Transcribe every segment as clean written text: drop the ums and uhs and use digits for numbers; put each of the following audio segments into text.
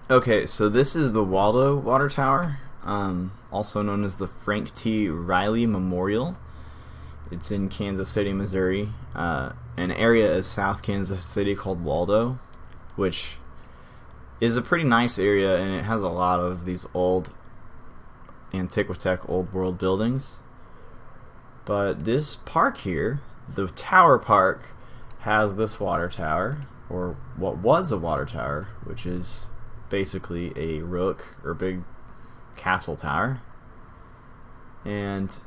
Okay, so this is the Waldo Water Tower, also known as the Frank T. Riley Memorial. It's in Kansas City, Missouri, an area of South Kansas City called Waldo, which is a pretty nice area, and it has a lot of these old Antiquitech old world buildings. But this park here, the Tower Park, has this water tower, or what was a water tower, which is basically a rook or big castle tower. And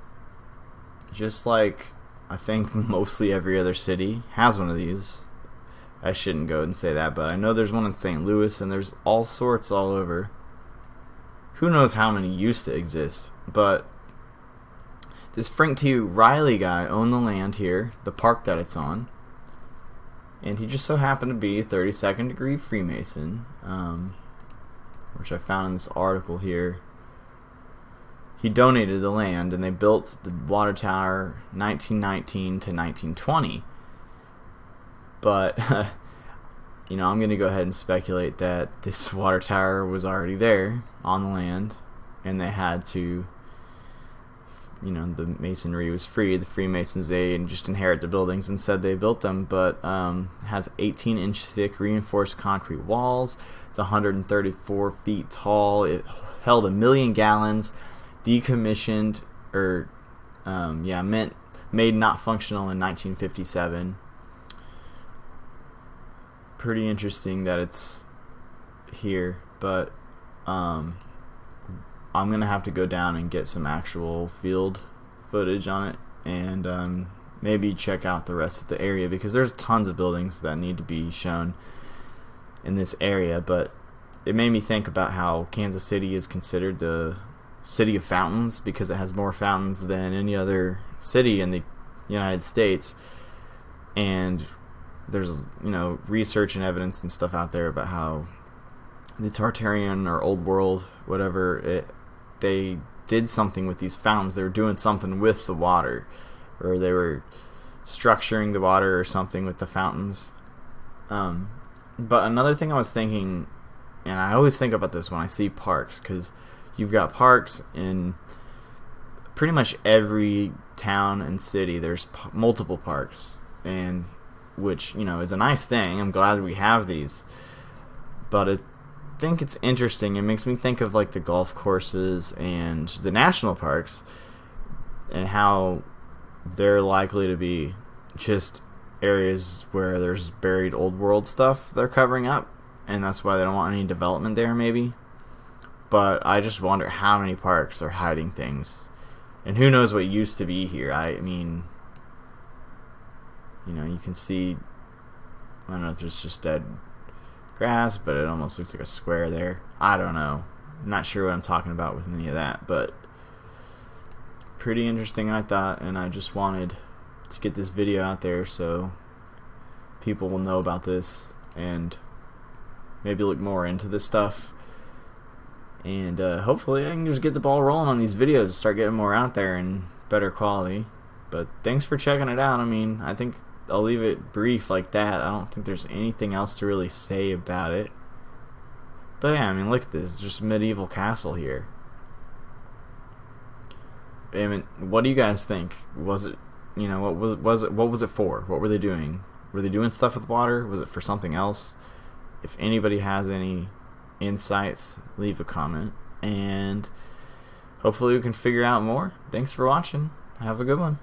just like I think mostly every other city has one of these. I shouldn't go and say that, but I know there's one in St. Louis, and there's all sorts all over. Who knows how many used to exist, but this Frank T. Riley guy owned the land here, the park that it's on, and he just so happened to be a 32nd degree Freemason, which I found in this article here. He donated the land, and they built the water tower 1919 to 1920. But I'm going to go ahead and speculate that this water tower was already there on the land, and they had to, the masonry was free. The Freemasons, they just inherit the buildings and said they built them, but has 18-inch thick reinforced concrete walls. It's 134 feet tall. It held 1 million gallons. Decommissioned, or made not functional in 1957. Pretty interesting that it's here, but I'm gonna have to go down and get some actual field footage on it, and maybe check out the rest of the area, because there's tons of buildings that need to be shown in this area. But it made me think about how Kansas City is considered the city of fountains, because it has more fountains than any other city in the United States. And there's research and evidence and stuff out there about how the Tartarian or Old World, whatever, they did something with these fountains. They were doing something with the water, or they were structuring the water or something with the fountains. But another thing I was thinking, and I always think about this when I see parks, because you've got parks in pretty much every town and city. There's multiple parks, and which is a nice thing. I'm glad we have these, but I think it's interesting. It makes me think of like the golf courses and the national parks, and how they're likely to be just areas where there's buried old world stuff they're covering up, and that's why they don't want any development there, maybe. But I just wonder how many parks are hiding things, and who knows what used to be here. I mean, you can see, I don't know if there's just dead grass, but it almost looks like a square there. I don't know. I'm not sure what I'm talking about with any of that, but pretty interesting, I thought, and I just wanted to get this video out there so people will know about this and maybe look more into this stuff. And hopefully I can just get the ball rolling on these videos, start getting more out there and better quality. But thanks for checking it out. I mean, I think I'll leave it brief like that. I don't think there's anything else to really say about it. But yeah, I mean, look at this. It's just a medieval castle here. I mean, what do you guys think? Was it, what was it for? What were they doing? Were they doing stuff with water? Was it for something else? If anybody has any insights, leave a comment, and hopefully we can figure out more. Thanks for watching. Have a good one.